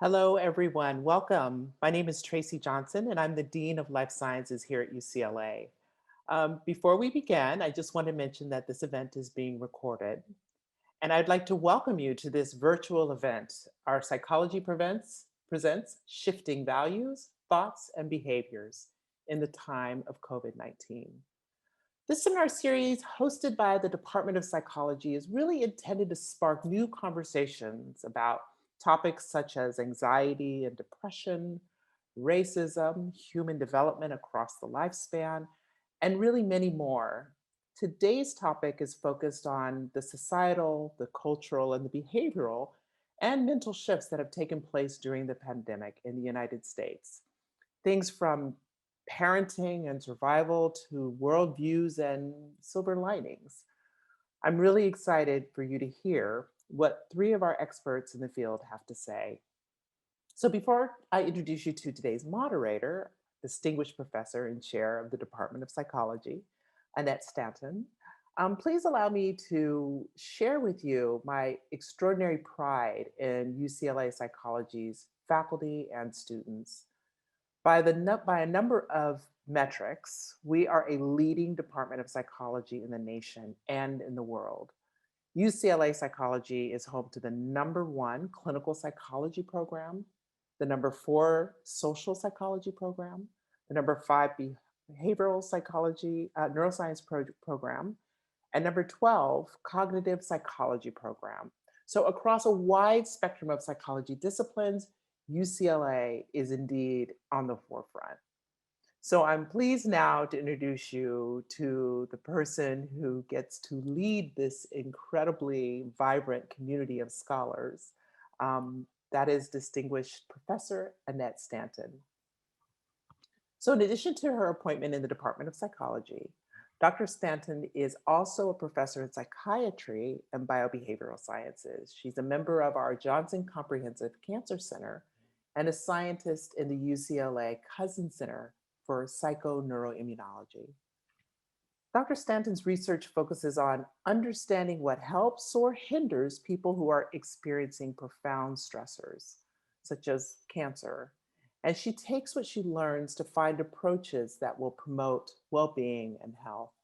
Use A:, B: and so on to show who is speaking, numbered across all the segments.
A: Hello, everyone. Welcome. My name is Tracy Johnson, and I'm the Dean of Life Sciences here at UCLA. Before we begin, I just want to mention that this event is being recorded, and I'd like to welcome you to this virtual event. Our Psychology presents Shifting Values, Thoughts, and Behaviors in the Time of COVID-19. This seminar series, hosted by the Department of Psychology, is really intended to spark new conversations about topics such as anxiety and depression, racism, human development across the lifespan, and really many more. Today's topic is focused on the societal, the cultural, and the behavioral and mental shifts that have taken place during the pandemic in the United States. Things from parenting and survival to worldviews and silver linings. I'm really excited for you to hear what three of our experts in the field have to say. So before I introduce you to today's moderator, distinguished professor and chair of the Department of Psychology, Annette Stanton, please allow me to share with you my extraordinary pride in UCLA Psychology's faculty and students. By a number of metrics, we are a leading department of psychology in the nation and in the world. UCLA Psychology is home to the #1 clinical psychology program, the #4 social psychology program, the #5 behavioral psychology, neuroscience program, and #12 cognitive psychology program. So across a wide spectrum of psychology disciplines, UCLA is indeed on the forefront. So I'm pleased now to introduce you to the person who gets to lead this incredibly vibrant community of scholars. That is distinguished Professor Annette Stanton. So in addition to her appointment in the Department of Psychology, Dr. Stanton is also a professor in psychiatry and biobehavioral sciences. She's a member of our Johnson Comprehensive Cancer Center and a scientist in the UCLA Cousin Center for Psychoneuroimmunology. Dr. Stanton's research focuses on understanding what helps or hinders people who are experiencing profound stressors, such as cancer. And she takes what she learns to find approaches that will promote well-being and health.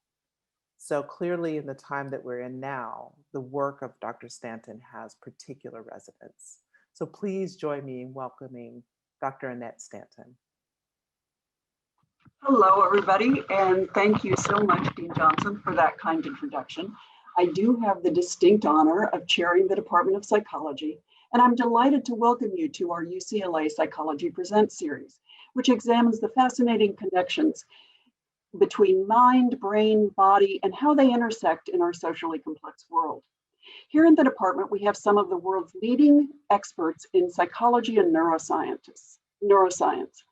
A: So clearly in the time that we're in now, the work of Dr. Stanton has particular resonance. So please join me in welcoming Dr. Annette Stanton.
B: Hello, everybody, and thank you so much, Dean Johnson, for that kind introduction. I do have the distinct honor of chairing the Department of Psychology, and I'm delighted to welcome you to our UCLA Psychology Presents series, which examines the fascinating connections between mind, brain, body, and how they intersect in our socially complex world. Here in the department, we have some of the world's leading experts in psychology and neuroscience.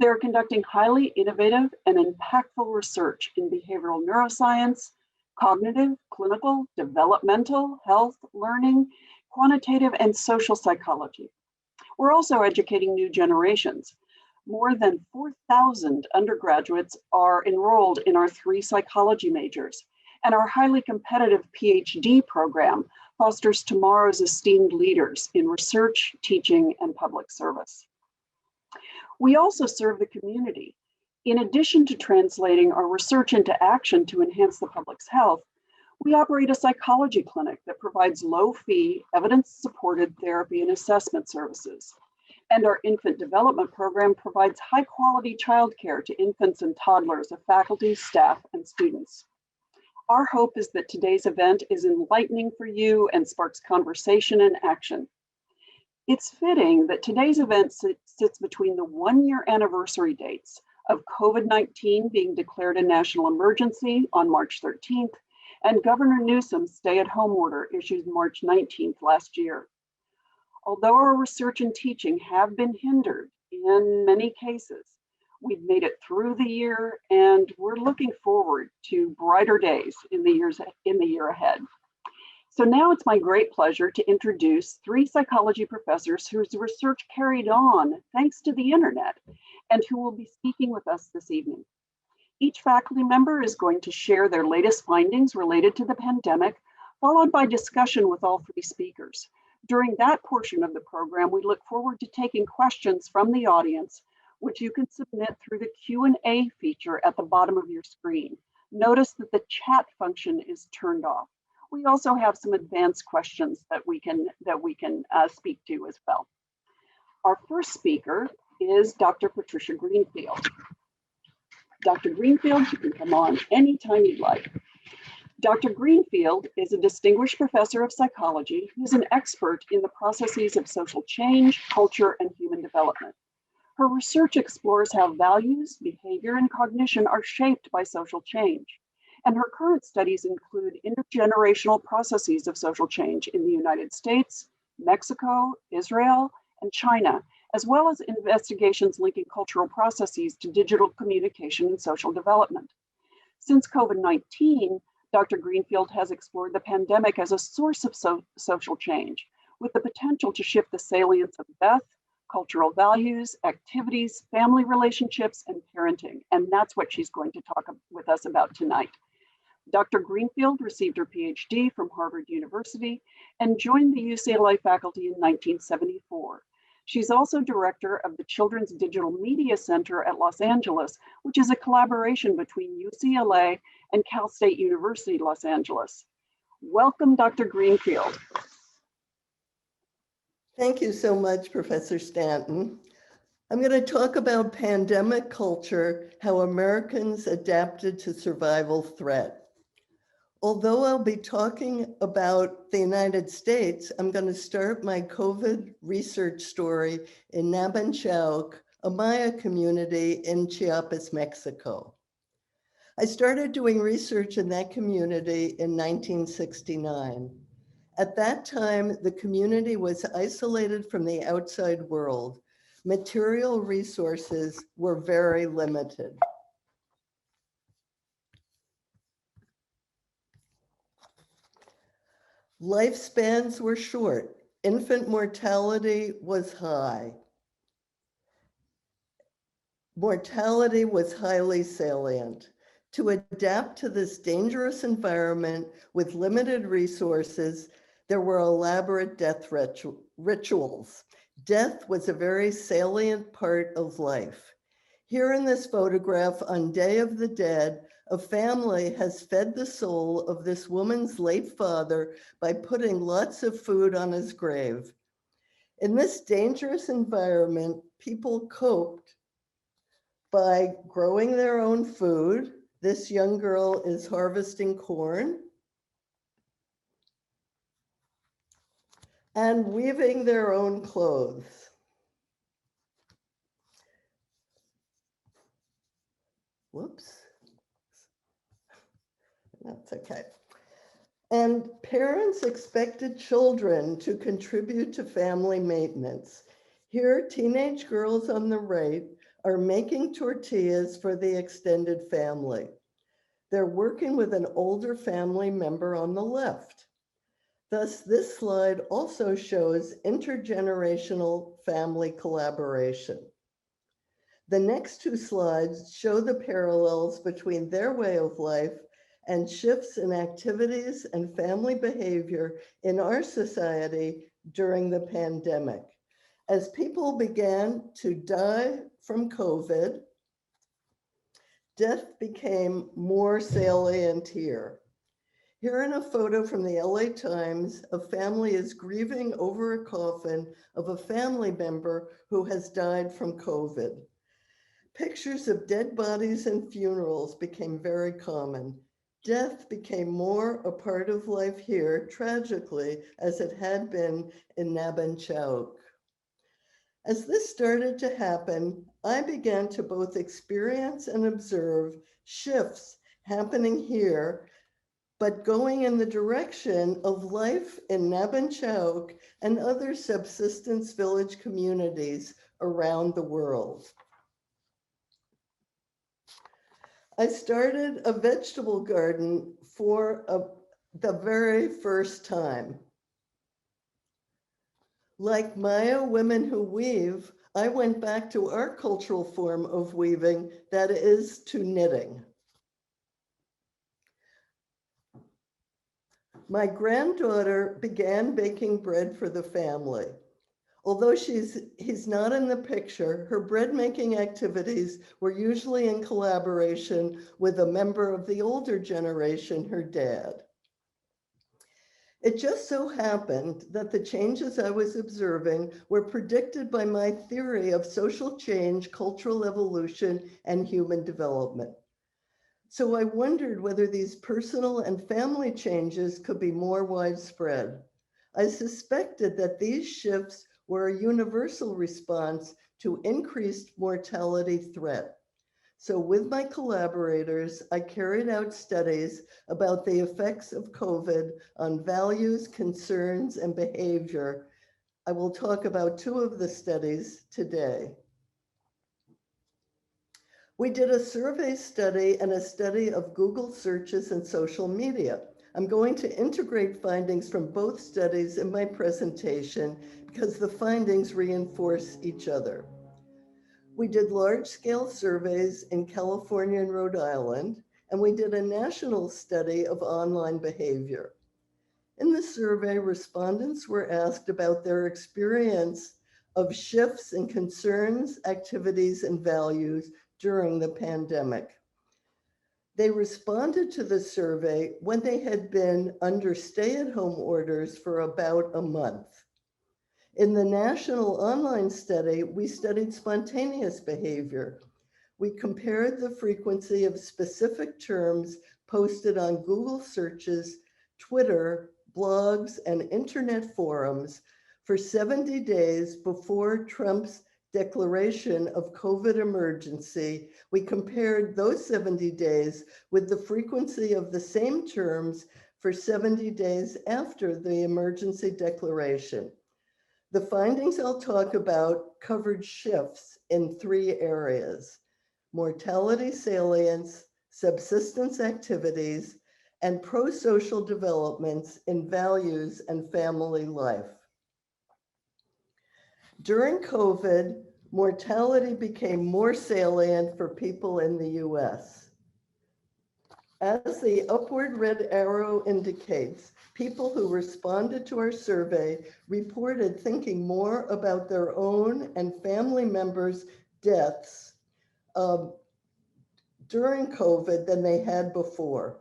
B: They're conducting highly innovative and impactful research in behavioral neuroscience, cognitive, clinical, developmental, health, learning, quantitative, and social psychology. We're also educating new generations. More than 4,000 undergraduates are enrolled in our 3 psychology majors, and our highly competitive Ph.D. program fosters tomorrow's esteemed leaders in research, teaching, and public service. We also serve the community. In addition to translating our research into action to enhance the public's health, we operate a psychology clinic that provides low-fee, evidence-supported therapy and assessment services. And our infant development program provides high-quality childcare to infants and toddlers of faculty, staff, and students. Our hope is that today's event is enlightening for you and sparks conversation and action. It's fitting that today's event sits between the 1-year anniversary dates of COVID-19 being declared a national emergency on March 13th and Governor Newsom's stay-at-home order issued March 19th last year. Although our research and teaching have been hindered in many cases, we've made it through the year and we're looking forward to brighter days in the year ahead. So now it's my great pleasure to introduce 3 psychology professors whose research carried on thanks to the internet and who will be speaking with us this evening. Each faculty member is going to share their latest findings related to the pandemic, followed by discussion with all 3 speakers. During that portion of the program, we look forward to taking questions from the audience, which you can submit through the Q&A feature at the bottom of your screen. Notice that the chat function is turned off. We also have some advanced questions that we can speak to as well. Our first speaker is Dr. Patricia Greenfield. Dr. Greenfield, you can come on anytime you'd like. Dr. Greenfield is a distinguished professor of psychology who's an expert in the processes of social change, culture, and human development. Her research explores how values, behavior, and cognition are shaped by social change. And her current studies include intergenerational processes of social change in the United States, Mexico, Israel, and China, as well as investigations linking cultural processes to digital communication and social development. Since COVID-19, Dr. Greenfield has explored the pandemic as a source of social change, with the potential to shift the salience of death, cultural values, activities, family relationships, and parenting. And that's what she's going to talk with us about tonight. Dr. Greenfield received her Ph.D. from Harvard University and joined the UCLA faculty in 1974. She's also director of the Children's Digital Media Center at Los Angeles, which is a collaboration between UCLA and Cal State University, Los Angeles. Welcome, Dr. Greenfield.
C: Thank you so much, Professor Stanton. I'm going to talk about pandemic culture, how Americans adapted to survival threat. Although I'll be talking about the United States, I'm going to start my COVID research story in Nabanchauk, a Maya community in Chiapas, Mexico. I started doing research in that community in 1969. At that time, the community was isolated from the outside world. Material resources were very limited. Lifespans were short. Infant mortality was high. Mortality was highly salient. To adapt to this dangerous environment with limited resources, there were elaborate death rituals. Death was a very salient part of life. Here in this photograph on Day of the Dead, a family has fed the soul of this woman's late father by putting lots of food on his grave. In this dangerous environment, people coped by growing their own food. This young girl is harvesting corn and weaving their own clothes. Whoops. That's okay. And parents expected children to contribute to family maintenance. Here, teenage girls on the right are making tortillas for the extended family. They're working with an older family member on the left. Thus, this slide also shows intergenerational family collaboration. The next two slides show the parallels between their way of life and shifts in activities and family behavior in our society during the pandemic. As people began to die from COVID, death became more salient here. Here in a photo from the LA Times, a family is grieving over a coffin of a family member who has died from COVID. Pictures of dead bodies and funerals became very common. Death became more a part of life here, tragically, as it had been in Nabanchauk. As this started to happen, I began to both experience and observe shifts happening here, but going in the direction of life in Nabanchauk and other subsistence village communities around the world. I started a vegetable garden for the very first time. Like Maya women who weave, I went back to our cultural form of weaving, that is to knitting. My granddaughter began baking bread for the family. Although he's not in the picture, her bread making activities were usually in collaboration with a member of the older generation, her dad. It just so happened that the changes I was observing were predicted by my theory of social change, cultural evolution, and human development. So I wondered whether these personal and family changes could be more widespread. I suspected that these shifts were a universal response to increased mortality threat. So with my collaborators, I carried out studies about the effects of COVID on values, concerns, and behavior. I will talk about two of the studies today. We did a survey study and a study of Google searches and social media. I'm going to integrate findings from both studies in my presentation because the findings reinforce each other. We did large-scale surveys in California and Rhode Island, and we did a national study of online behavior. In the survey, respondents were asked about their experience of shifts in concerns, activities, and values during the pandemic. They responded to the survey when they had been under stay-at-home orders for about a month. In the national online study, we studied spontaneous behavior. We compared the frequency of specific terms posted on Google searches, Twitter, blogs, and internet forums for 70 days before Trump's declaration of COVID emergency. We compared those 70 days with the frequency of the same terms for 70 days after the emergency declaration. The findings I'll talk about covered shifts in three areas: mortality salience, subsistence activities, and pro-social developments in values and family life. During COVID, mortality became more salient for people in the US. As the upward red arrow indicates, people who responded to our survey reported thinking more about their own and family members' deaths during COVID than they had before.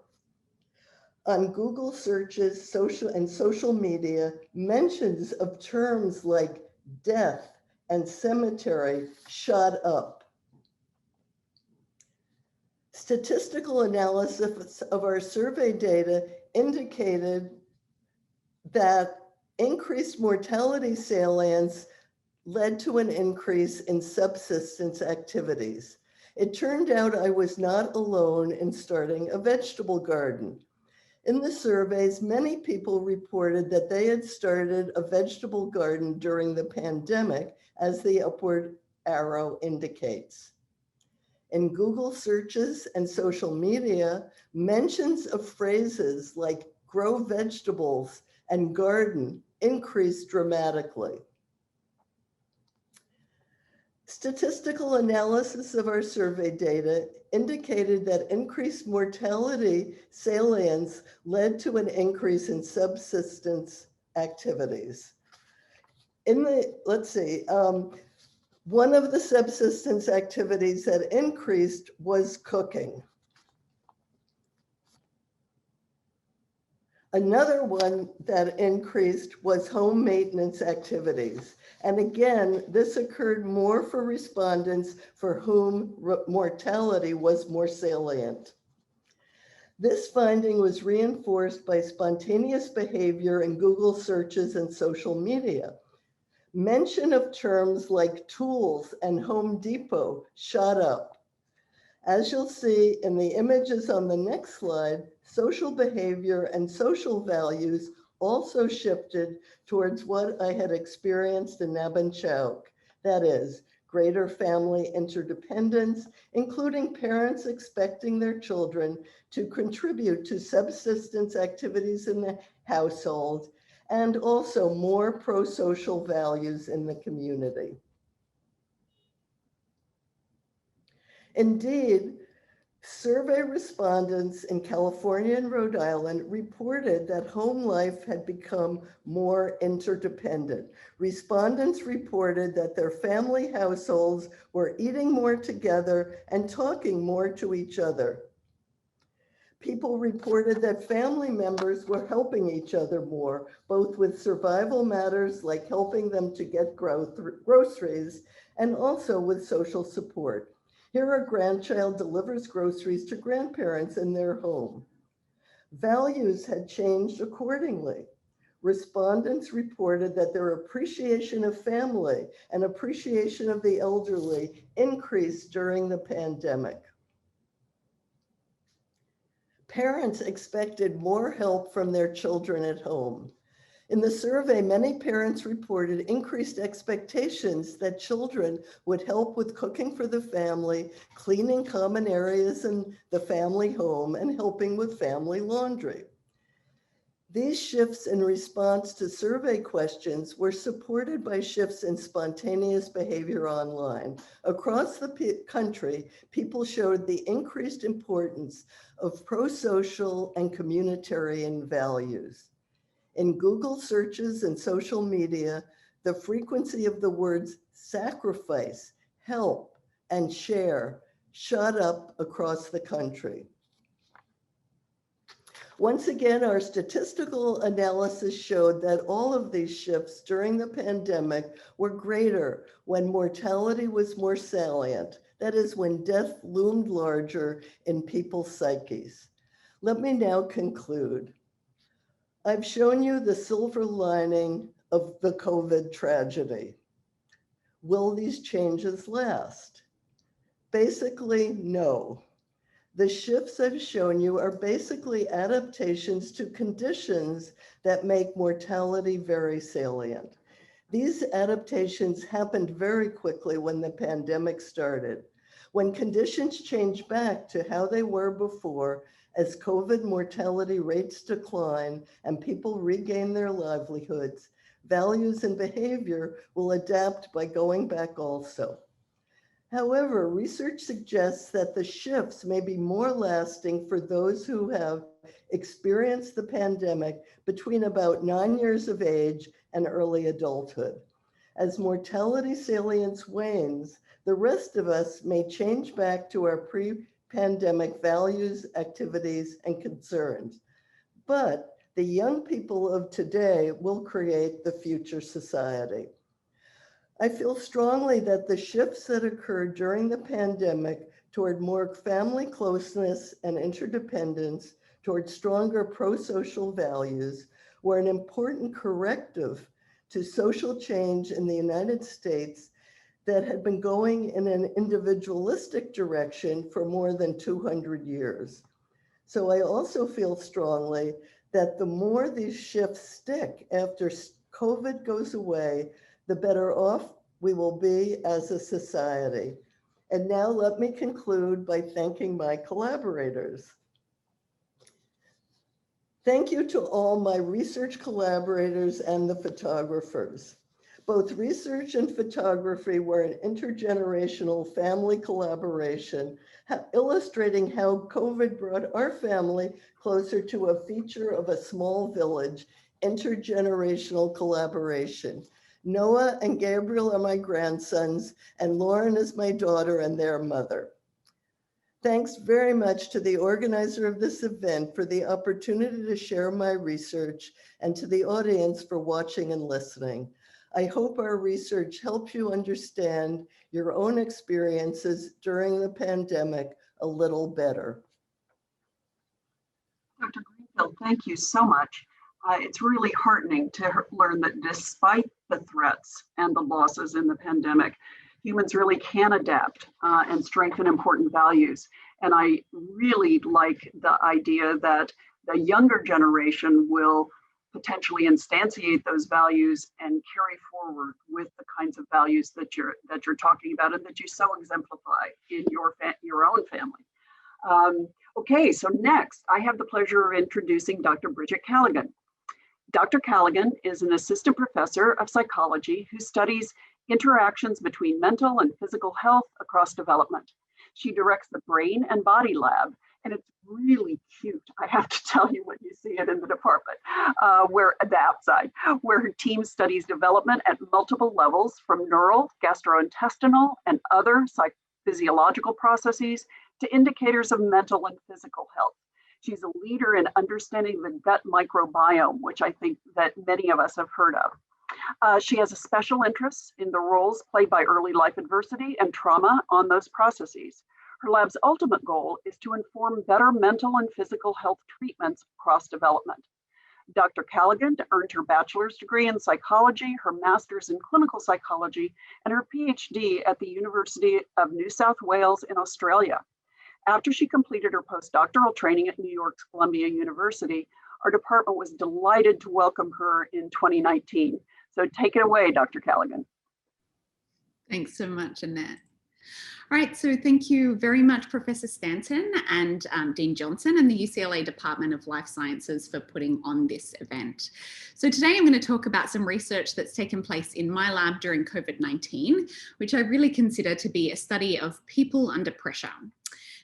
C: On Google searches, social media, mentions of terms like death and cemetery shot up. Statistical analysis of our survey data indicated that increased mortality salience led to an increase in subsistence activities. It turned out I was not alone in starting a vegetable garden. In the surveys, many people reported that they had started a vegetable garden during the pandemic, as the upward arrow indicates. In Google searches and social media, mentions of phrases like grow vegetables and garden increased dramatically. Statistical analysis of our survey data indicated that increased mortality salience led to an increase in subsistence activities. One of the subsistence activities that increased was cooking. Another one that increased was home maintenance activities. And again, this occurred more for respondents for whom mortality was more salient. This finding was reinforced by spontaneous behavior in Google searches and social media. Mention of terms like tools and Home Depot shot up. As you'll see in the images on the next slide, social behavior and social values also shifted towards what I had experienced in Nabanchauk, that is, greater family interdependence, including parents expecting their children to contribute to subsistence activities in the household, and also more pro-social values in the community. Indeed, Survey respondents in California and Rhode Island reported that home life had become more interdependent. Respondents reported that their family households were eating more together and talking more to each other. People reported that family members were helping each other more, both with survival matters like helping them to get groceries and also with social support. Here, a grandchild delivers groceries to grandparents in their home. Values had changed accordingly. Respondents reported that their appreciation of family and appreciation of the elderly increased during the pandemic. Parents expected more help from their children at home. In the survey, many parents reported increased expectations that children would help with cooking for the family, cleaning common areas in the family home, and helping with family laundry. These shifts in response to survey questions were supported by shifts in spontaneous behavior online. Across the country, people showed the increased importance of pro-social and communitarian values. In Google searches and social media, the frequency of the words sacrifice, help, and share shot up across the country. Once again, our statistical analysis showed that all of these shifts during the pandemic were greater when mortality was more salient. That is, when death loomed larger in people's psyches. Let me now conclude. I've shown you the silver lining of the COVID tragedy. Will these changes last? Basically, no. The shifts I've shown you are basically adaptations to conditions that make mortality very salient. These adaptations happened very quickly when the pandemic started. When conditions changed back to how they were before, as COVID mortality rates decline and people regain their livelihoods, values and behavior will adapt by going back also. However, research suggests that the shifts may be more lasting for those who have experienced the pandemic between about 9 years of age and early adulthood. As mortality salience wanes, the rest of us may change back to our pre-pandemic values, activities, and concerns. But the young people of today will create the future society. I feel strongly that the shifts that occurred during the pandemic toward more family closeness and interdependence, toward stronger pro-social values, were an important corrective to social change in the United States that had been going in an individualistic direction for more than 200 years. So I also feel strongly that the more these shifts stick after COVID goes away, the better off we will be as a society. And now let me conclude by thanking my collaborators. Thank you to all my research collaborators and the photographers. Both research and photography were an intergenerational family collaboration, illustrating how COVID brought our family closer to a feature of a small village, intergenerational collaboration. Noah and Gabriel are my grandsons, and Lauren is my daughter and their mother. Thanks very much to the organizer of this event for the opportunity to share my research, and to the audience for watching and listening. I hope our research helps you understand your own experiences during the pandemic a little better.
B: Dr. Greenfield, thank you so much. It's really heartening to learn that despite the threats and the losses in the pandemic, humans really can adapt and strengthen important values. And I really like the idea that the younger generation will potentially instantiate those values and carry forward with the kinds of values that you're talking about and that you so exemplify in your own family. Okay, so next I have the pleasure of introducing Dr. Bridget Callaghan. Dr. Callaghan is an assistant professor of psychology who studies interactions between mental and physical health across development. She directs the Brain and Body Lab, and it's really cute. I have to tell you when you see it in the department, where the outside, where her team studies development at multiple levels, from neural, gastrointestinal, and other physiological processes to indicators of mental and physical health. She's a leader in understanding the gut microbiome, which I think that many of us have heard of. She has a special interest in the roles played by early life adversity and trauma on those processes. Her lab's ultimate goal is to inform better mental and physical health treatments across development. Dr. Callaghan earned her bachelor's degree in psychology, her master's in clinical psychology, and her Ph.D. at the University of New South Wales in Australia. After she completed her postdoctoral training at New York's Columbia University, our department was delighted to welcome her in 2019. So take it away, Dr. Callaghan.
D: Thanks so much, Annette. All right, so thank you very much, Professor Stanton and Dean Johnson and the UCLA Department of Life Sciences for putting on this event. So today I'm going to talk about some research that's taken place in my lab during COVID-19, which I really consider to be a study of people under pressure.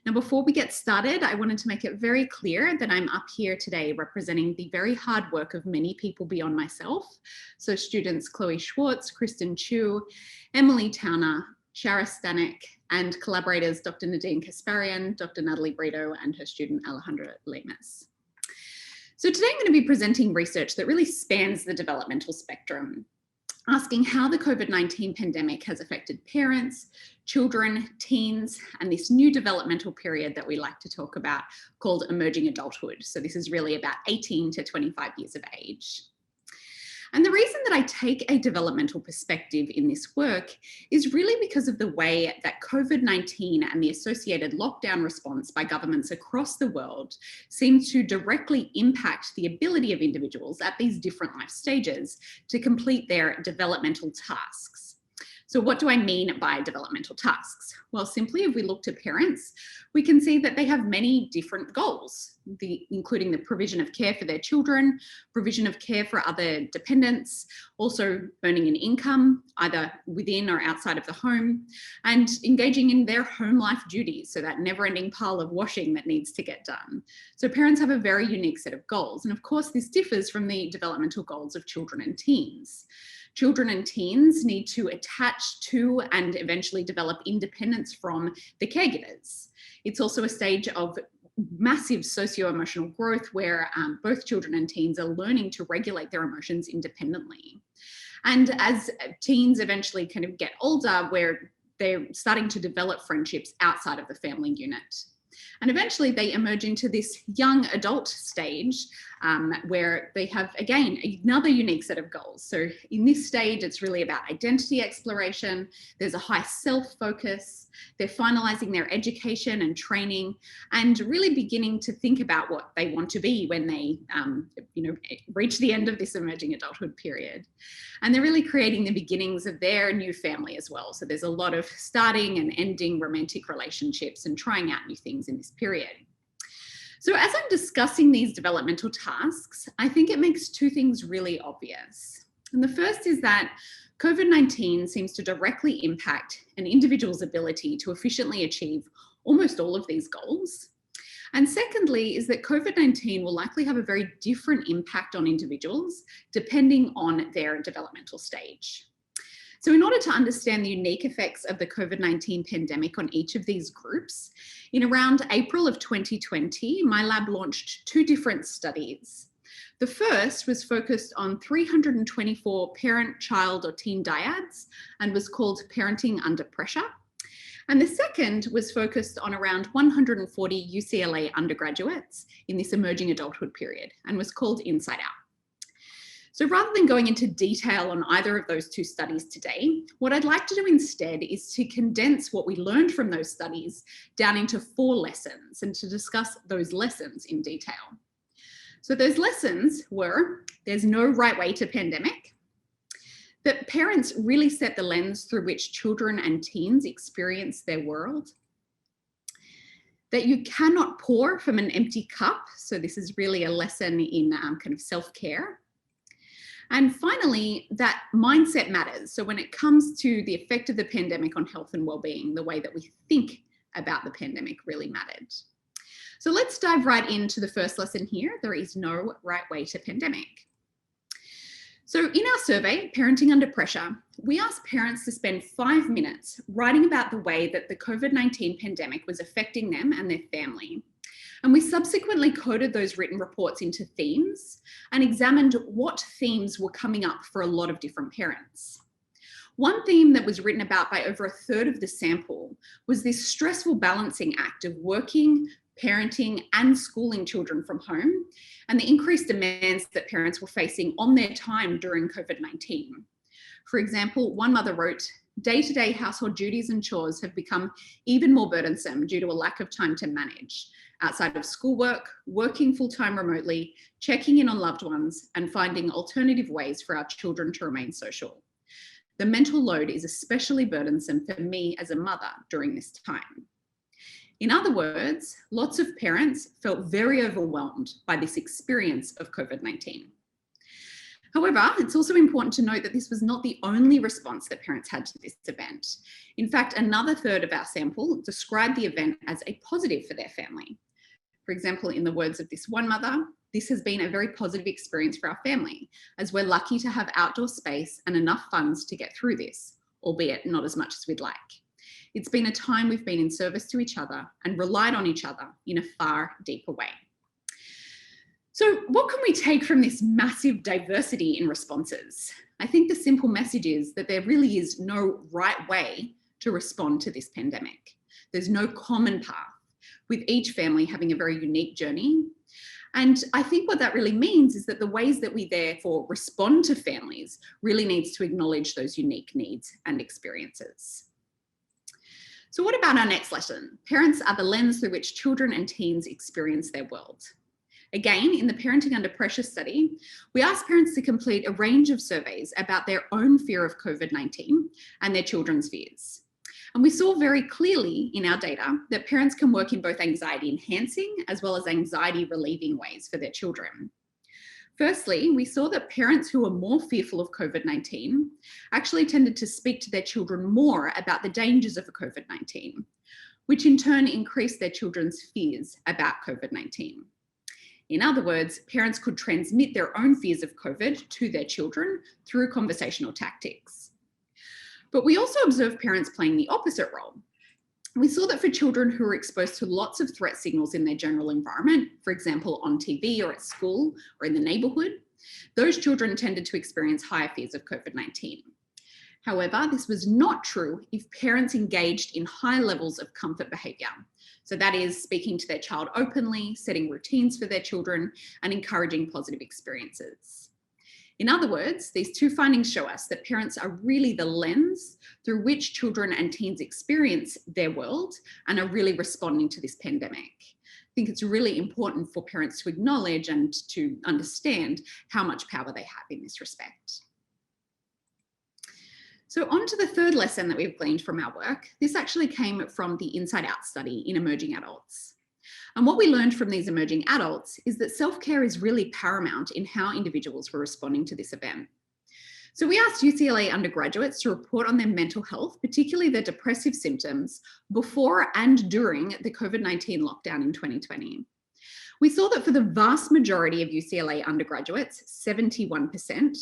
D: Now, before we get started, I wanted to make it very clear that I'm up here today representing the very hard work of many people beyond myself. So students Chloe Schwartz, Kristen Chu, Emily Towner, Shara Stanek, and collaborators Dr. Nadine Kasparian, Dr. Natalie Brito, and her student Alejandra Lemus. So today I'm going to be presenting research that really spans the developmental spectrum, asking how the COVID-19 pandemic has affected parents, children, teens, and this new developmental period that we like to talk about called emerging adulthood. So this is really about 18 to 25 years of age. And the reason that I take a developmental perspective in this work is really because of the way that COVID-19 and the associated lockdown response by governments across the world seems to directly impact the ability of individuals at these different life stages to complete their developmental tasks. So what do I mean by developmental tasks? Well, simply if we look to parents, we can see that they have many different goals, including the provision of care for their children, provision of care for other dependents, also earning an income, either within or outside of the home, and engaging in their home life duties, so that never-ending pile of washing that needs to get done. So parents have a very unique set of goals. And of course, this differs from the developmental goals of children and teens. Children and teens need to attach to and eventually develop independence from the caregivers. It's also a stage of massive socio-emotional growth where both children and teens are learning to regulate their emotions independently. And as teens eventually kind of get older, where they're starting to develop friendships outside of the family unit. And eventually they emerge into this young adult stage where they have, again, another unique set of goals. So in this stage, it's really about identity exploration. There's a high self-focus. They're finalizing their education and training and really beginning to think about what they want to be when they reach the end of this emerging adulthood period. And they're really creating the beginnings of their new family as well. So there's a lot of starting and ending romantic relationships and trying out new things in this period. So as I'm discussing these developmental tasks, I think it makes two things really obvious. And the first is that COVID-19 seems to directly impact an individual's ability to efficiently achieve almost all of these goals. And secondly, is that COVID-19 will likely have a very different impact on individuals depending on their developmental stage. So in order to understand the unique effects of the COVID-19 pandemic on each of these groups, in around April of 2020, my lab launched two different studies. The first was focused on 324 parent, child, or teen dyads and was called Parenting Under Pressure. And the second was focused on around 140 UCLA undergraduates in this emerging adulthood period and was called Inside Out. So rather than going into detail on either of those two studies today, what I'd like to do instead is to condense what we learned from those studies down into 4 lessons and to discuss those lessons in detail. So those lessons were, there's no right way to pandemic, that parents really set the lens through which children and teens experience their world, that you cannot pour from an empty cup. So this is really a lesson in kind of self-care. And finally, that mindset matters. So when it comes to the effect of the pandemic on health and well-being, the way that we think about the pandemic really mattered. So let's dive right into the first lesson here. There is no right way to pandemic. So in our survey, Parenting Under Pressure, we asked parents to spend 5 minutes writing about the way that the COVID-19 pandemic was affecting them and their family. And we subsequently coded those written reports into themes and examined what themes were coming up for a lot of different parents. One theme that was written about by over 1/3 of the sample was this stressful balancing act of working, parenting, and schooling children from home, and the increased demands that parents were facing on their time during COVID-19. For example, one mother wrote, "Day-to-day household duties and chores have become even more burdensome due to a lack of time to manage, outside of schoolwork, working full-time remotely, checking in on loved ones, and finding alternative ways for our children to remain social. The mental load is especially burdensome for me as a mother during this time." In other words, lots of parents felt very overwhelmed by this experience of COVID-19. However, it's also important to note that this was not the only response that parents had to this event. In fact, another 1/3 of our sample described the event as a positive for their family. For example, in the words of this one mother, "This has been a very positive experience for our family, as we're lucky to have outdoor space and enough funds to get through this, albeit not as much as we'd like. It's been a time we've been in service to each other and relied on each other in a far deeper way." So what can we take from this massive diversity in responses? I think the simple message is that there really is no right way to respond to this pandemic. There's no common path, with each family having a very unique journey. And I think what that really means is that the ways that we therefore respond to families really needs to acknowledge those unique needs and experiences. So what about our next lesson? Parents are the lens through which children and teens experience their world. Again, in the Parenting Under Pressure study, we asked parents to complete a range of surveys about their own fear of COVID-19 and their children's fears. And we saw very clearly in our data that parents can work in both anxiety enhancing as well as anxiety relieving ways for their children. Firstly, we saw that parents who were more fearful of COVID-19 actually tended to speak to their children more about the dangers of COVID-19, which in turn increased their children's fears about COVID-19. In other words, parents could transmit their own fears of COVID to their children through conversational tactics. But we also observed parents playing the opposite role. We saw that for children who were exposed to lots of threat signals in their general environment, for example, on TV or at school or in the neighbourhood, those children tended to experience higher fears of COVID-19. However, this was not true if parents engaged in high levels of comfort behaviour. So that is speaking to their child openly, setting routines for their children, and encouraging positive experiences. In other words, these two findings show us that parents are really the lens through which children and teens experience their world and are really responding to this pandemic. I think it's really important for parents to acknowledge and to understand how much power they have in this respect. So on to the third lesson that we've gleaned from our work. This actually came from the Inside Out study in emerging adults. And what we learned from these emerging adults is that self-care is really paramount in how individuals were responding to this event. So we asked UCLA undergraduates to report on their mental health, particularly their depressive symptoms, before and during the COVID-19 lockdown in 2020. We saw that for the vast majority of UCLA undergraduates, 71%,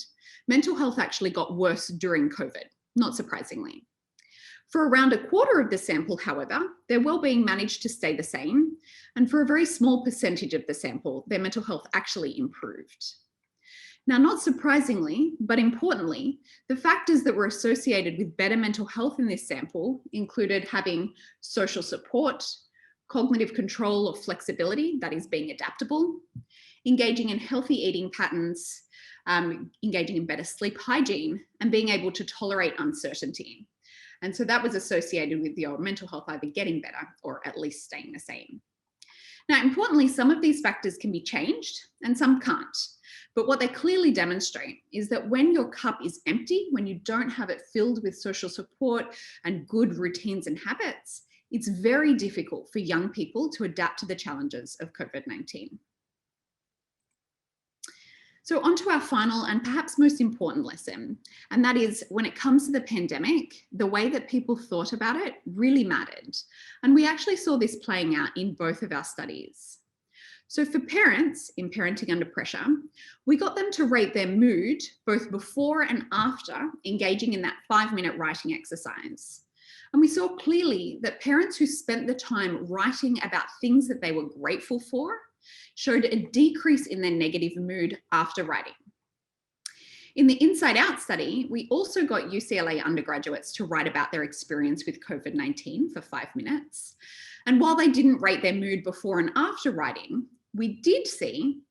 D: mental health actually got worse during COVID, not surprisingly. For around 1/4 of the sample, however, their well-being managed to stay the same, and for a very small percentage of the sample, their mental health actually improved. Now, not surprisingly, but importantly, the factors that were associated with better mental health in this sample included having social support, cognitive control or flexibility, that is being adaptable, engaging in healthy eating patterns, engaging in better sleep hygiene, and being able to tolerate uncertainty. And so that was associated with your mental health either getting better or at least staying the same. Now, importantly, some of these factors can be changed and some can't. But what they clearly demonstrate is that when your cup is empty, when you don't have it filled with social support and good routines and habits, it's very difficult for young people to adapt to the challenges of COVID-19. So on to our final and perhaps most important lesson, and that is when it comes to the pandemic, the way that people thought about it really mattered. And we actually saw this playing out in both of our studies. So for parents in Parenting Under Pressure, we got them to rate their mood both before and after engaging in that 5-minute writing exercise. And we saw clearly that parents who spent the time writing about things that they were grateful for showed a decrease in their negative mood after writing. In the Inside Out study, we also got UCLA undergraduates to write about their experience with COVID-19 for 5 minutes. And while they didn't rate their mood before and after writing, we did see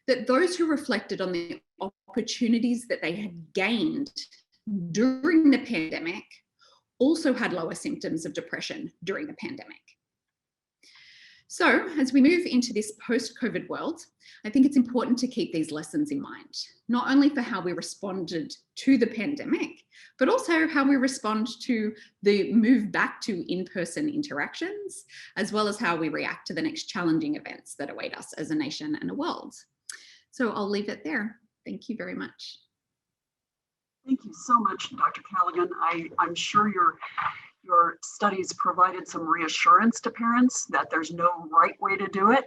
D: that those who reflected on the opportunities that they had gained during the pandemic also had lower symptoms of depression during the pandemic. So as we move into this post-COVID world, I think it's important to keep these lessons in mind, not only for how we responded to the pandemic, but also how we respond to the move back to in-person interactions, as well as how we react to the next challenging events that await us as a nation and a world. So I'll leave it there. Thank you very much.
B: Thank you so much, Dr. Callaghan. I'm sure your studies provided some reassurance to parents that there's no right way to do it,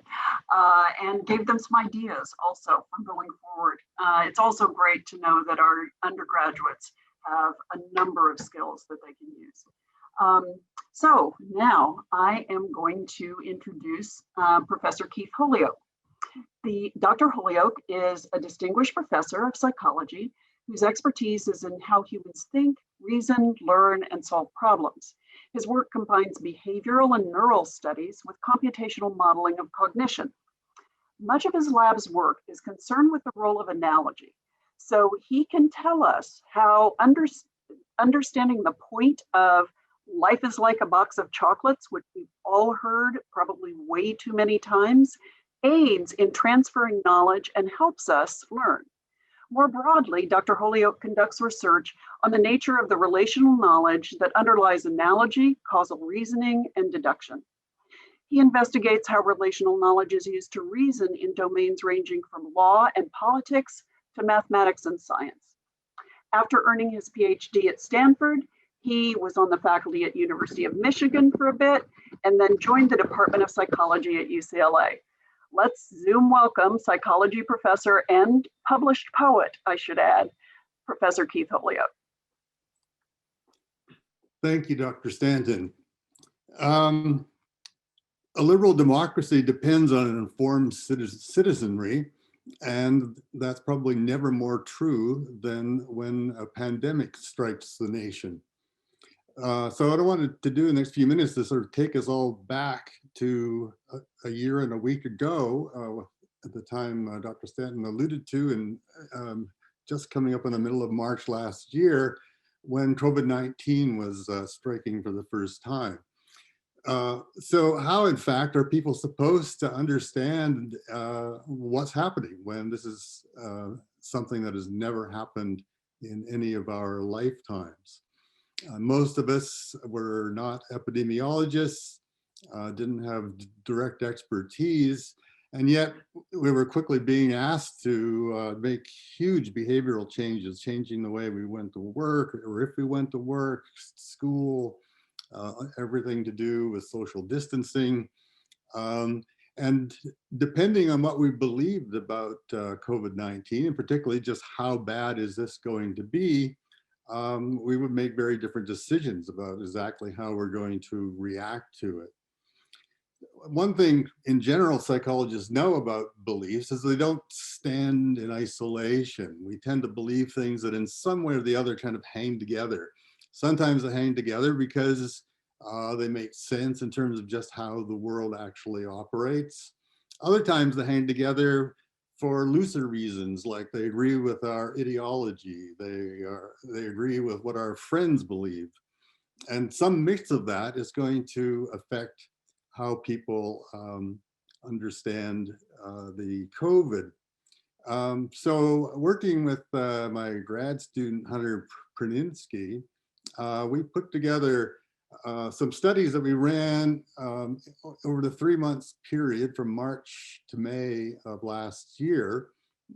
B: and gave them some ideas also for going forward. It's also great to know that our undergraduates have a number of skills that they can use. So now I am going to introduce Professor Keith Holyoak. Dr. Holyoak is a distinguished professor of psychology whose expertise is in how humans think, reason, learn, and solve problems. His work combines behavioral and neural studies with computational modeling of cognition. Much of his lab's work is concerned with the role of analogy. So he can tell us how understanding the point of life is like a box of chocolates, which we've all heard probably way too many times, aids in transferring knowledge and helps us learn. More broadly, Dr. Holyoak conducts research on the nature of the relational knowledge that underlies analogy, causal reasoning, and deduction. He investigates how relational knowledge is used to reason in domains ranging from law and politics to mathematics and science. After earning his Ph.D. at Stanford, he was on the faculty at University of Michigan for a bit, and then joined the Department of Psychology at UCLA. Let's Zoom welcome psychology professor and published poet, I should add, Professor Keith Holyoak.
E: Thank you, Dr. Stanton. A liberal democracy depends on an informed citizenry, and that's probably never more true than when a pandemic strikes the nation. So what I wanted to do in the next few minutes is sort of take us all back to a year and a week ago, at the time Dr. Stanton alluded to, and just coming up in the middle of March last year, when COVID-19 was striking for the first time. So how, in fact, are people supposed to understand what's happening when this is something that has never happened in any of our lifetimes? Most of us were not epidemiologists, didn't have direct expertise, and yet we were quickly being asked to make huge behavioral changes, changing the way we went to work, or if we went to work, school, everything to do with social distancing. And depending on what we believed about COVID-19, and particularly just how bad is this going to be, we would make very different decisions about exactly how we're going to react to it. One thing in general psychologists know about beliefs is they don't stand in isolation. We tend to believe things that in some way or the other kind of hang together. Sometimes they hang together because they make sense in terms of just how the world actually operates. Other times they hang together for looser reasons, like they agree with our ideology, they agree with what our friends believe. And some mix of that is going to affect how people understand the COVID. So working with my grad student, Hunter Praninsky, we put together some studies that we ran over the 3 months period from March to May of last year,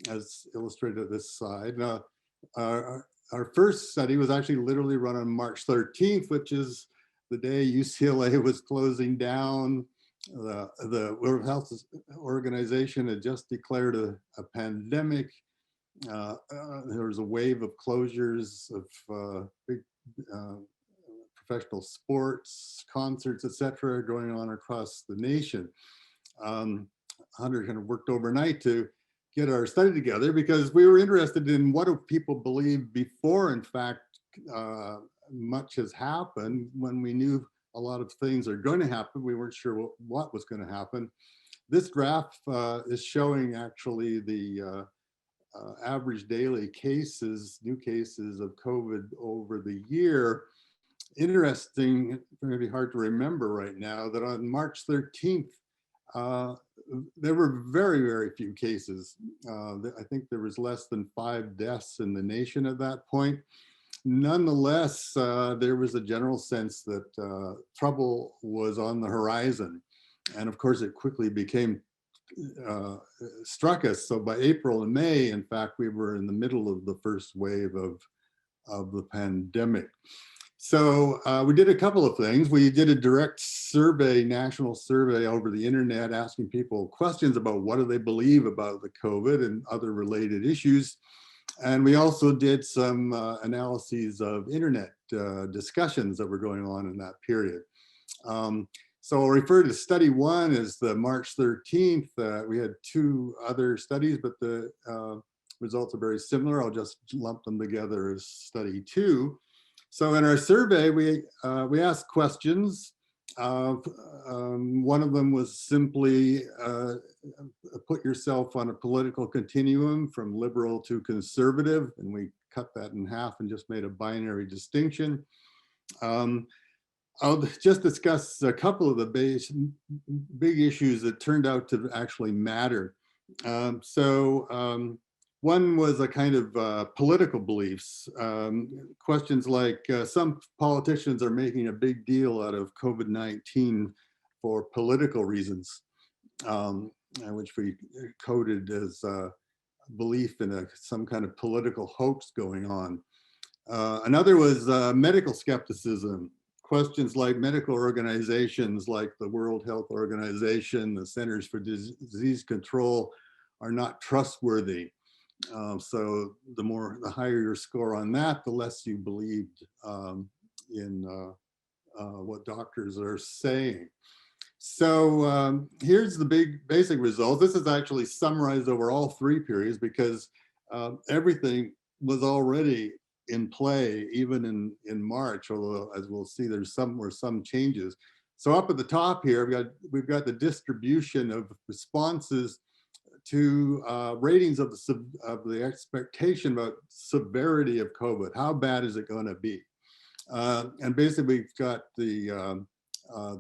E: as illustrated at this side. Our first study was actually literally run on March 13th, which is the day UCLA was closing down. The World Health Organization had just declared a pandemic. There was a wave of closures of big professional sports, concerts, etc., going on across the nation. Hunter kind of worked overnight to get our study together because we were interested in what do people believe before, in fact, much has happened. When we knew a lot of things are going to happen, we weren't sure what was going to happen. This graph is showing actually the average daily cases, new cases of COVID over the year. Interesting, maybe hard to remember right now, that on March 13th, there were very, very few cases. I think there was less than 5 deaths in the nation at that point. Nonetheless, there was a general sense that trouble was on the horizon. And of course, it quickly became struck us. So by April and May, in fact, we were in the middle of the first wave of the pandemic. So we did a couple of things. We did a direct survey, national survey over the internet, asking people questions about what do they believe about the COVID and other related issues. And we also did some analyses of internet discussions that were going on in that period. So I'll refer to study 1 as the March 13th. We had 2 other studies, but the results are very similar. I'll just lump them together as study 2. So in our survey, we asked questions. One of them was simply put yourself on a political continuum from liberal to conservative, and we cut that in half and just made a binary distinction. I'll just discuss a couple of the big issues that turned out to actually matter. One was a kind of political beliefs. Questions like some politicians are making a big deal out of COVID-19 for political reasons, which we coded as belief in some kind of political hoax going on. Another was medical skepticism. Questions like medical organizations like the World Health Organization, the Centers for Disease Control are not trustworthy. So the higher your score on that, the less you believed in what doctors are saying. So here's the basic results. This is actually summarized over all 3 periods because everything was already in play even in March, although as we'll see, were some changes. So up at the top here, we've got the distribution of responses to ratings of the expectation about severity of COVID. How bad is it going to be? And basically, we've got the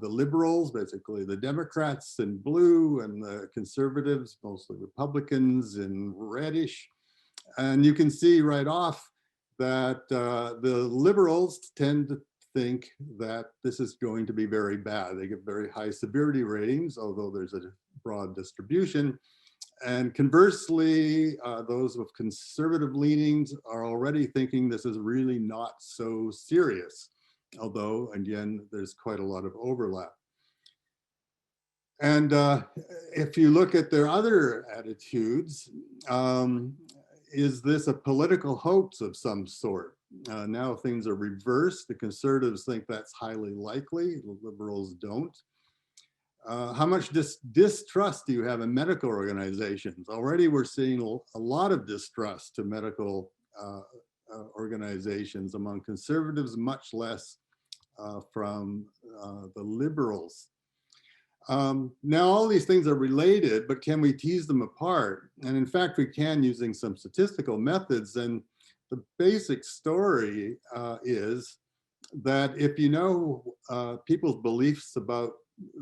E: liberals, basically the Democrats in blue, and the conservatives, mostly Republicans, in reddish. And you can see right off that the liberals tend to think that this is going to be very bad. They give very high severity ratings, although there's a broad distribution. And conversely, those with conservative leanings are already thinking this is really not so serious, although, again, there's quite a lot of overlap. And if you look at their other attitudes, is this a political hoax of some sort? Now things are reversed. The conservatives think that's highly likely. The liberals don't. How much distrust do you have in medical organizations? Already we're seeing a lot of distrust to medical organizations among conservatives, much less from the liberals. Now all these things are related, but can we tease them apart? And in fact, we can using some statistical methods. And the basic story is that if you know people's beliefs about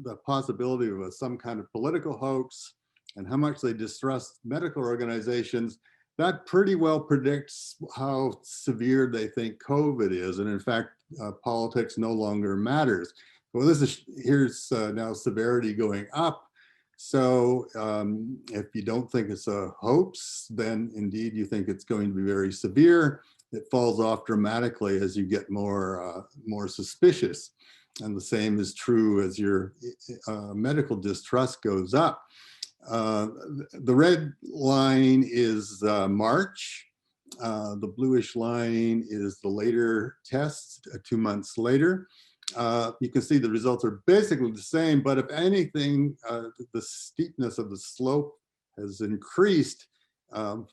E: the possibility of some kind of political hoax and how much they distrust medical organizations, that pretty well predicts how severe they think COVID is. And in fact, politics no longer matters. Well, here's now severity going up. So if you don't think it's a hoax, then indeed you think it's going to be very severe. It falls off dramatically as you get more suspicious. And the same is true as your medical distrust goes up. The red line is March. The bluish line is the later tests, 2 months later. You can see the results are basically the same, but if anything, the steepness of the slope has increased,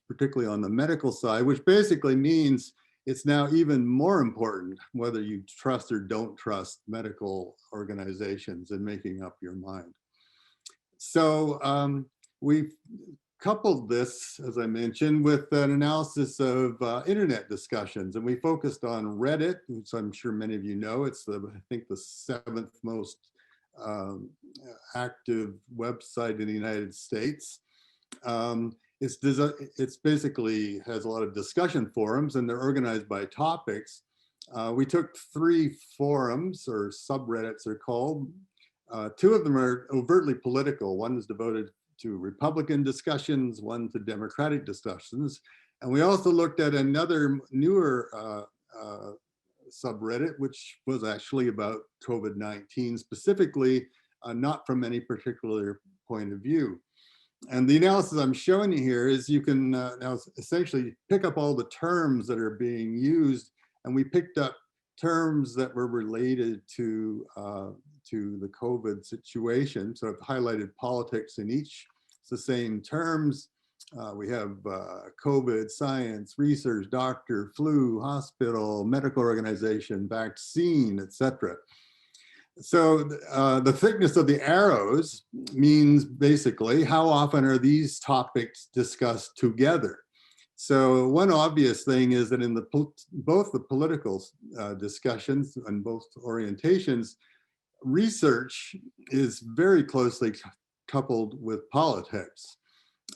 E: particularly on the medical side, which basically means it's now even more important whether you trust or don't trust medical organizations in making up your mind. So we've coupled this, as I mentioned, with an analysis of internet discussions, and we focused on Reddit, which I'm sure many of you know. It's I think the 7th most active website in the United States. It's basically has a lot of discussion forums, and they're organized by topics. We took 3 forums, or subreddits they're called. 2 of them are overtly political. One is devoted to Republican discussions, one to Democratic discussions. And we also looked at another newer subreddit, which was actually about COVID-19 specifically, not from any particular point of view. And the analysis I'm showing you here is you can now essentially pick up all the terms that are being used, and we picked up terms that were related to the COVID situation. So I've highlighted politics in each. It's the same terms. We have COVID, science, research, doctor, flu, hospital, medical organization, vaccine, etc. So the thickness of the arrows means basically how often are these topics discussed together. So one obvious thing is that in both the political discussions and both orientations, research is very closely coupled with politics.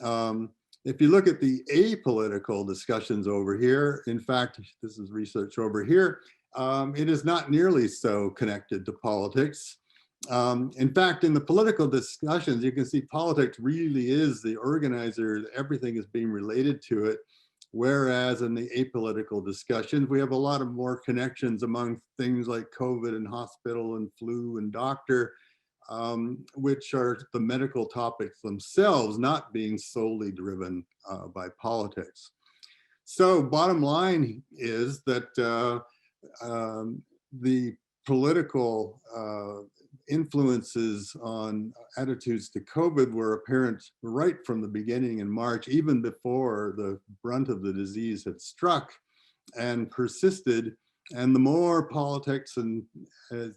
E: If you look at the apolitical discussions over here, in fact, this is research over here, it is not nearly so connected to politics. In fact, in the political discussions, you can see politics really is the organizer, everything is being related to it. Whereas in the apolitical discussions, we have a lot of more connections among things like COVID and hospital and flu and doctor, which are the medical topics themselves, not being solely driven by politics. So bottom line is that the political influences on attitudes to COVID were apparent right from the beginning in March, even before the brunt of the disease had struck and persisted. And the more politics and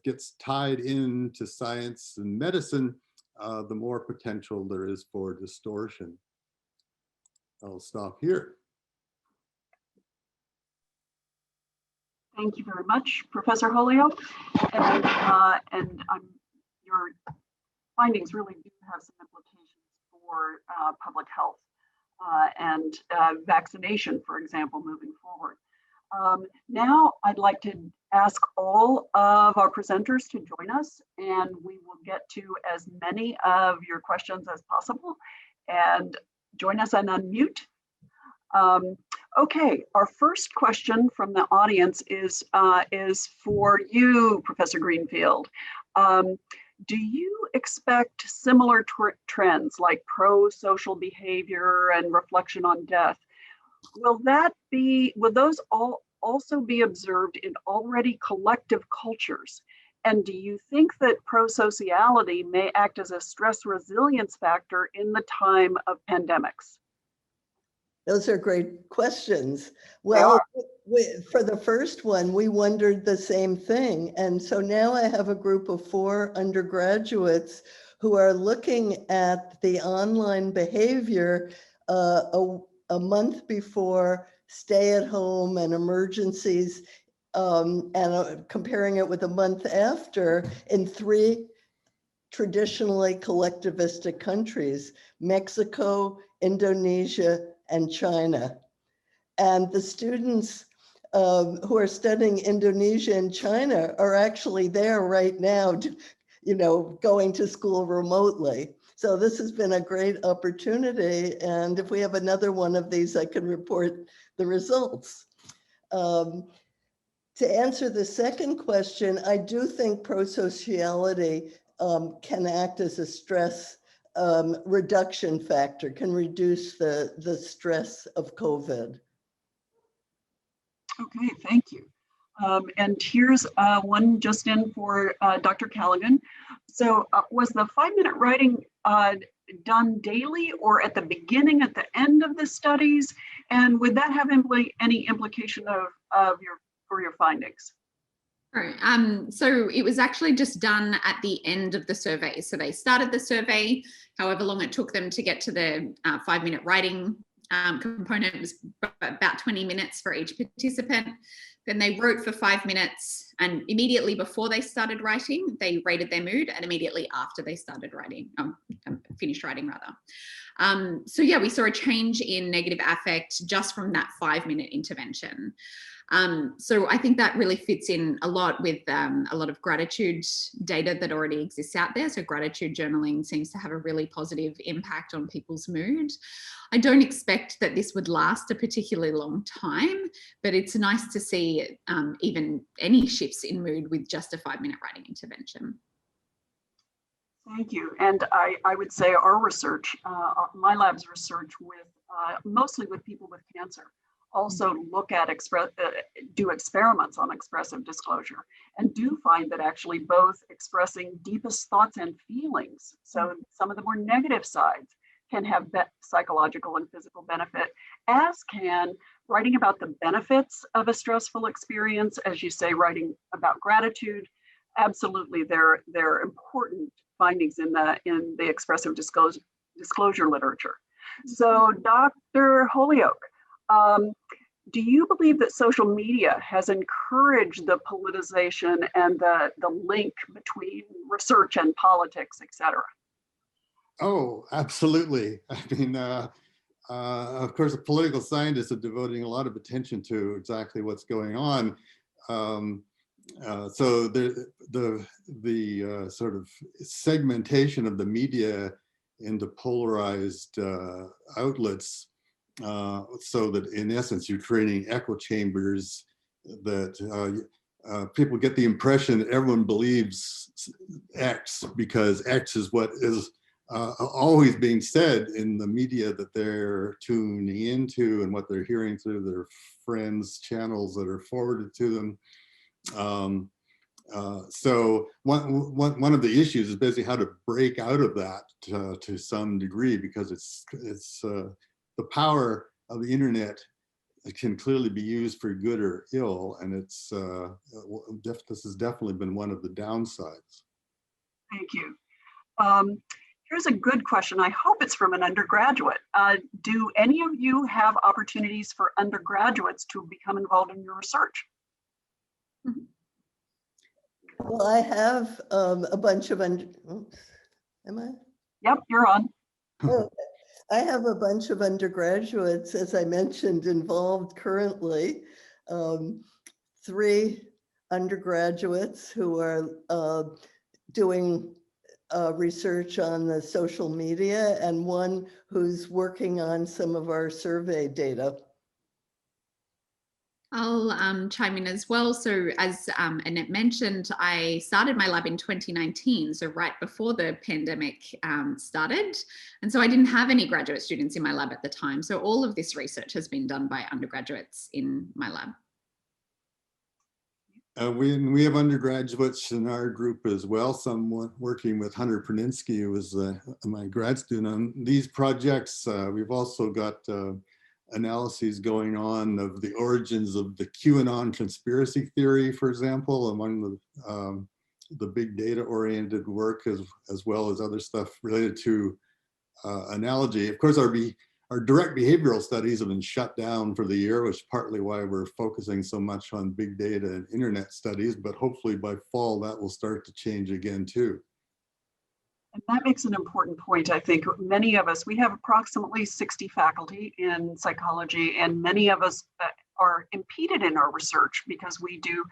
E: gets tied into science and medicine, the more potential there is for distortion. I'll stop here.
B: Thank you very much, Professor Holyoak. And your findings really do have some implications for public health and vaccination, for example, moving forward. Now I'd like to ask all of our presenters to join us, and we will get to as many of your questions as possible. And join us and unmute. Okay, our first question from the audience is for you, Professor Greenfield. Do you expect similar trends like pro-social behavior and reflection on death? Will those also be observed in already collective cultures? And do you think that pro-sociality may act as a stress resilience factor in the time of pandemics?
C: Those are great questions. Well, for the first one, we wondered the same thing. And so now I have a group of 4 undergraduates who are looking at the online behavior a month before stay at home and emergencies, and comparing it with a month after in 3 traditionally collectivistic countries, Mexico, Indonesia, and China. And the students who are studying Indonesia and China are actually there right now, going to school remotely. So this has been a great opportunity. And if we have another one of these, I can report the results. To answer the second question, I do think prosociality can act as a stress reduction factor, can reduce the stress of COVID.
B: Okay, thank you. And here's one just in for Dr. Callaghan. So was the 5-minute writing done daily or at the beginning, at the end of the studies? And would that have any implication for your findings?
D: Right. So it was actually just done at the end of the survey. So they started the survey, however long it took them to get to the 5-minute writing component. It was about 20 minutes for each participant. Then they wrote for 5 minutes, and immediately before they started writing, they rated their mood, and immediately after they started writing, finished writing rather. So yeah, we saw a change in negative affect just from that 5-minute intervention. So I think that really fits in a lot with a lot of gratitude data that already exists out there. So gratitude journaling seems to have a really positive impact on people's mood. I don't expect that this would last a particularly long time, but it's nice to see even any shifts in mood with just a 5-minute writing intervention.
B: Thank you. And I would say our research, my lab's research with mostly with people with cancer, also look at do experiments on expressive disclosure, and do find that actually both expressing deepest thoughts and feelings, so some of the more negative sides, can have psychological and physical benefit, as can writing about the benefits of a stressful experience, as you say, writing about gratitude. Absolutely, they're important findings in the expressive disclosure literature. So Dr. Holyoak, do you believe that social media has encouraged the politicization and the link between research and politics, et cetera?
E: Oh, absolutely. I mean, of course, the political scientists are devoting a lot of attention to exactly what's going on. So the sort of segmentation of the media into polarized outlets, so that in essence you're creating echo chambers that people get the impression that everyone believes X because X is what is always being said in the media that they're tuning into and what they're hearing through their friends' channels that are forwarded to them. So one of the issues is basically how to break out of that to some degree, because it's the power of the internet can clearly be used for good or ill, and it's this has definitely been one of the downsides.
B: Thank you. Here's a good question. I hope it's from an undergraduate. Do any of you have opportunities for undergraduates to become involved in your research?
C: Well, I have a bunch of am I?
B: Yep, you're on.
C: Okay. I have a bunch of undergraduates, as I mentioned, involved currently. 3 undergraduates who are doing research on the social media, and 1 who's working on some of our survey data.
D: I'll chime in as well. So as Annette mentioned, I started my lab in 2019, so right before the pandemic started. And so I didn't have any graduate students in my lab at the time. So all of this research has been done by undergraduates in my lab.
E: We have undergraduates in our group as well, some working with Hunter Perninsky, who was my grad student on these projects. We've also got analyses going on of the origins of the QAnon conspiracy theory, for example, among the big data oriented work, as well as other stuff related to analogy. Of course, our direct behavioral studies have been shut down for the year, which is partly why we're focusing so much on big data and internet studies, but hopefully by fall that will start to change again too.
B: And that makes an important point. I think many of us, we have approximately 60 faculty in psychology, and many of us are impeded in our research because we do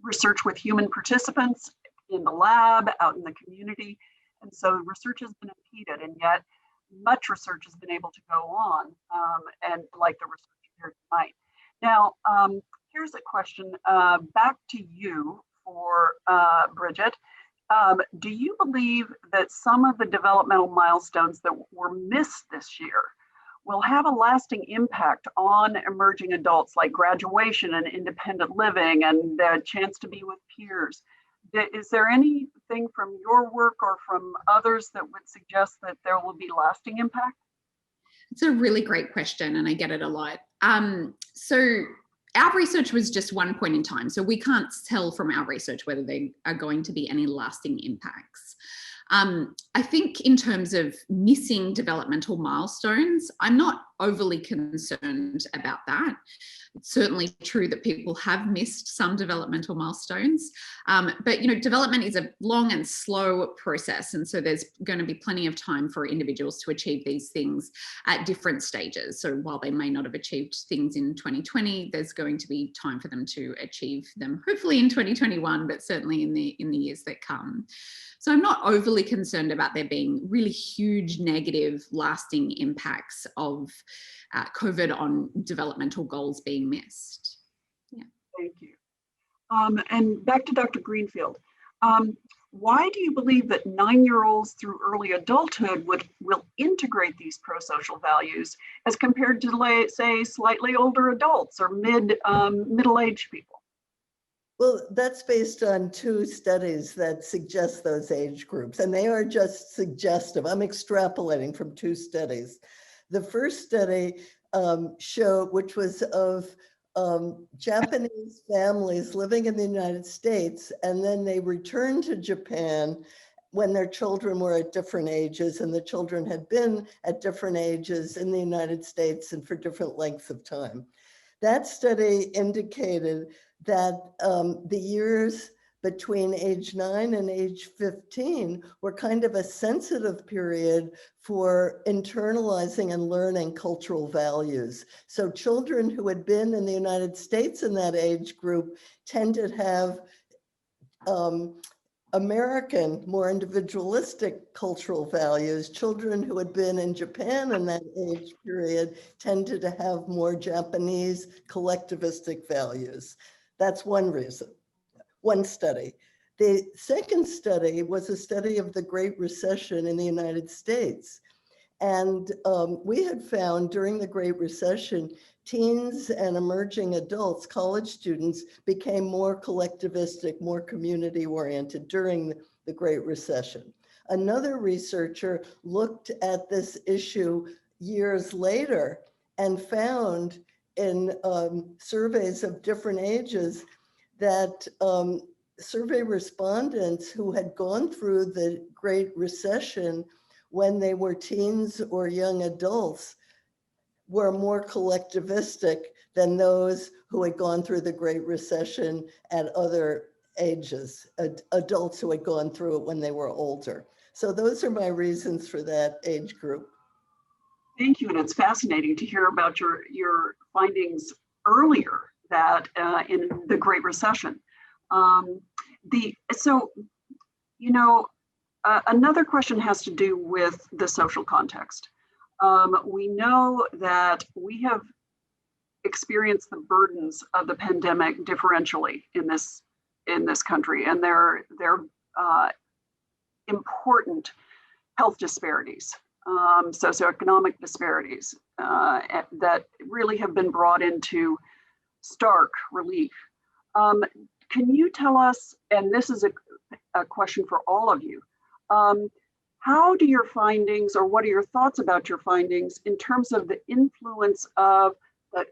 B: research with human participants in the lab, out in the community. And so research has been impeded, and yet much research has been able to go on, and like the research here tonight. Now, here's a question back to you for Bridget. Do you believe that some of the developmental milestones that were missed this year will have a lasting impact on emerging adults, like graduation and independent living and the chance to be with peers? Is there anything from your work or from others that would suggest that there will be lasting impact?
D: It's a really great question, and I get it a lot. So our research was just one point in time, so we can't tell from our research whether there are going to be any lasting impacts. I think in terms of missing developmental milestones, I'm not overly concerned about that. It's certainly true that people have missed some developmental milestones, but development is a long and slow process, and so there's going to be plenty of time for individuals to achieve these things at different stages. So while they may not have achieved things in 2020, there's going to be time for them to achieve them, hopefully in 2021, but certainly in the years that come. So I'm not overly concerned about there being really huge negative lasting impacts of COVID on developmental goals being missed. Yeah.
B: Thank you. And back to Dr. Greenfield. Why do you believe that 9-year-olds through early adulthood will integrate these pro-social values as compared to, say, slightly older adults or middle-aged people?
C: Well, that's based on 2 studies that suggest those age groups, and they are just suggestive. I'm extrapolating from 2 studies. The first study showed, which was of Japanese families living in the United States, and then they returned to Japan when their children were at different ages, and the children had been at different ages in the United States and for different lengths of time. That study indicated that the years between age 9 and age 15 were kind of a sensitive period for internalizing and learning cultural values. So children who had been in the United States in that age group tended to have American, more individualistic cultural values. Children who had been in Japan in that age period tended to have more Japanese collectivistic values. That's one reason, one study. The second study was a study of the Great Recession in the United States. And we had found during the Great Recession, teens and emerging adults, college students, became more collectivistic, more community-oriented during the Great Recession. Another researcher looked at this issue years later and found in surveys of different ages that survey respondents who had gone through the Great Recession when they were teens or young adults were more collectivistic than those who had gone through the Great Recession at other ages, adults who had gone through it when they were older. So those are my reasons for that age group.
B: Thank you, and it's fascinating to hear about your findings earlier that in the Great Recession. Another question has to do with the social context. We know that we have experienced the burdens of the pandemic differentially in this country, and they're important health disparities, socioeconomic disparities that really have been brought into stark relief. Can you tell us, and this is a question for all of you, how do your findings, or what are your thoughts about your findings in terms of the influence of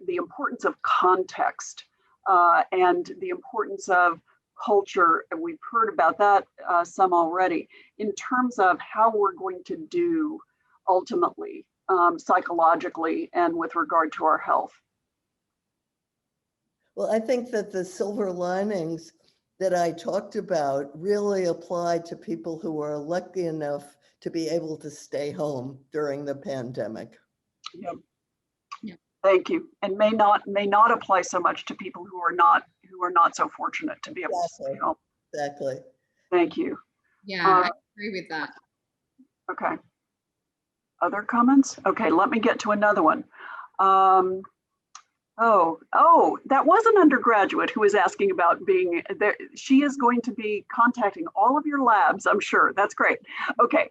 B: the importance of context and the importance of culture? And we've heard about that some already, in terms of how we're going to do ultimately, psychologically, and with regard to our health.
C: Well, I think that the silver linings that I talked about really apply to people who are lucky enough to be able to stay home during the pandemic.
B: Yep. Yep. Thank you. And may not apply so much to people who are not so fortunate to be able to stay home.
C: Exactly.
B: Thank you.
D: Yeah, I agree with that.
B: Okay. Other comments? Okay, let me get to another one. That was an undergraduate who was asking about being there. She is going to be contacting all of your labs, I'm sure. That's great. Okay.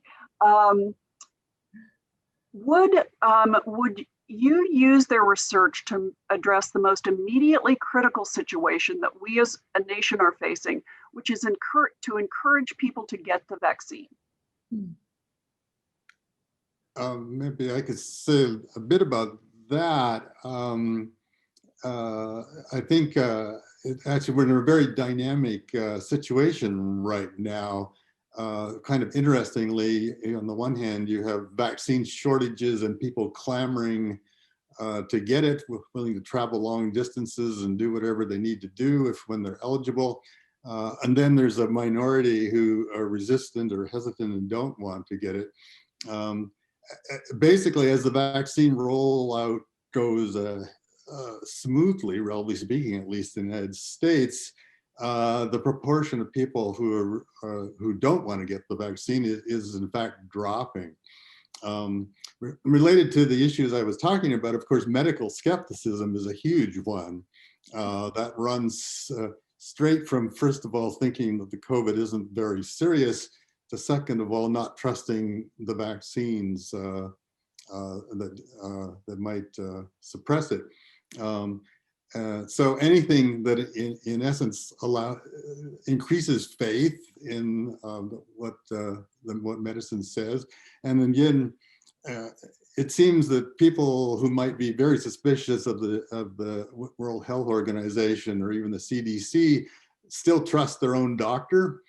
B: Would you use their research to address the most immediately critical situation that we as a nation are facing, which is to encourage people to get the vaccine?
E: Maybe I could say a bit about that. I think actually we're in a very dynamic situation right now. Kind of interestingly, on the one hand, you have vaccine shortages and people clamoring to get it, willing to travel long distances and do whatever they need to do when they're eligible. And then there's a minority who are resistant or hesitant and don't want to get it. Basically, as the vaccine rollout goes smoothly, relatively speaking, at least in the United States, the proportion of people who don't want to get the vaccine is in fact dropping. Related to the issues I was talking about, of course, medical skepticism is a huge one that runs straight from, first of all, thinking that the COVID isn't very serious, to second of all, not trusting the vaccines that might suppress it. So anything that in essence increases faith in what medicine says. And again, it seems that people who might be very suspicious of the World Health Organization or even the CDC still trust their own doctor.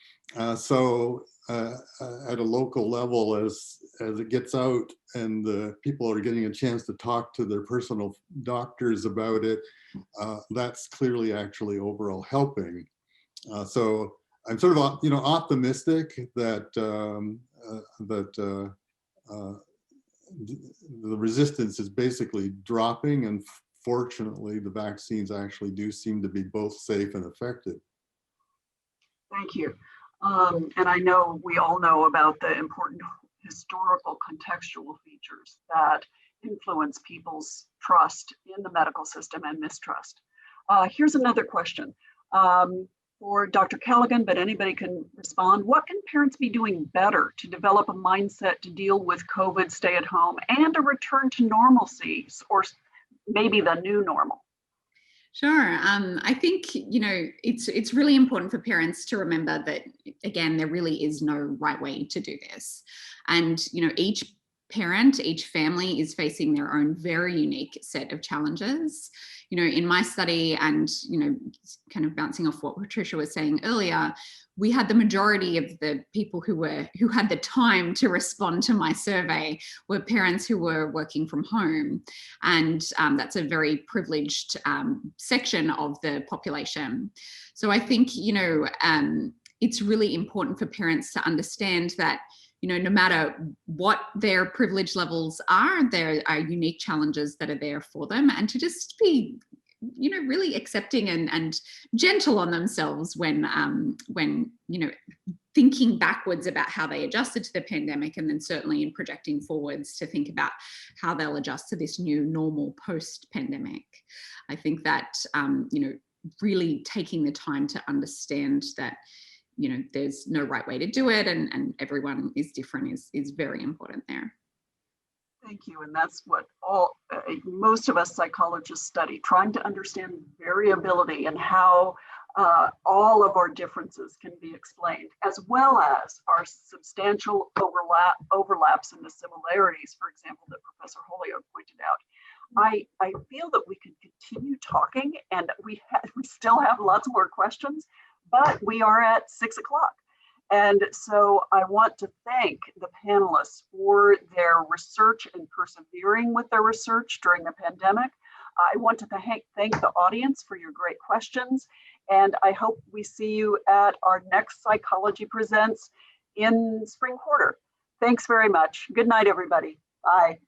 E: So at a local level, as it gets out and the people are getting a chance to talk to their personal doctors about it, that's clearly actually overall helping. So I'm sort of optimistic that the resistance is basically dropping, and fortunately the vaccines actually do seem to be both safe and effective.
B: Thank you. And I know we all know about the important historical contextual features that influence people's trust in the medical system and mistrust. Here's another question for Dr. Callaghan, but anybody can respond. What can parents be doing better to develop a mindset to deal with COVID, stay at home, and a return to normalcy, or maybe the new normal?
D: Sure. I think, it's really important for parents to remember that, again, there really is no right way to do this. And, each parent, each family is facing their own very unique set of challenges. In my study, and, kind of bouncing off what Patricia was saying earlier, we had the majority of the people who had the time to respond to my survey were parents who were working from home. And that's a very privileged section of the population. So I think, it's really important for parents to understand that, no matter what their privilege levels are, there are unique challenges that are there for them, and to just be, really accepting and gentle on themselves when thinking backwards about how they adjusted to the pandemic, and then certainly in projecting forwards to think about how they'll adjust to this new normal post-pandemic. I think that, really taking the time to understand that, there's no right way to do it, and everyone is different is very important there.
B: Thank you. And that's what most of us psychologists study, trying to understand variability and how all of our differences can be explained, as well as our substantial overlaps and the similarities, for example, that Professor Holyoak pointed out. I feel that we could continue talking, and we still have lots more questions, but we are at 6 o'clock. And so I want to thank the panelists for their research and persevering with their research during the pandemic. I want to thank the audience for your great questions. And I hope we see you at our next Psychology Presents in spring quarter. Thanks very much. Good night, everybody. Bye.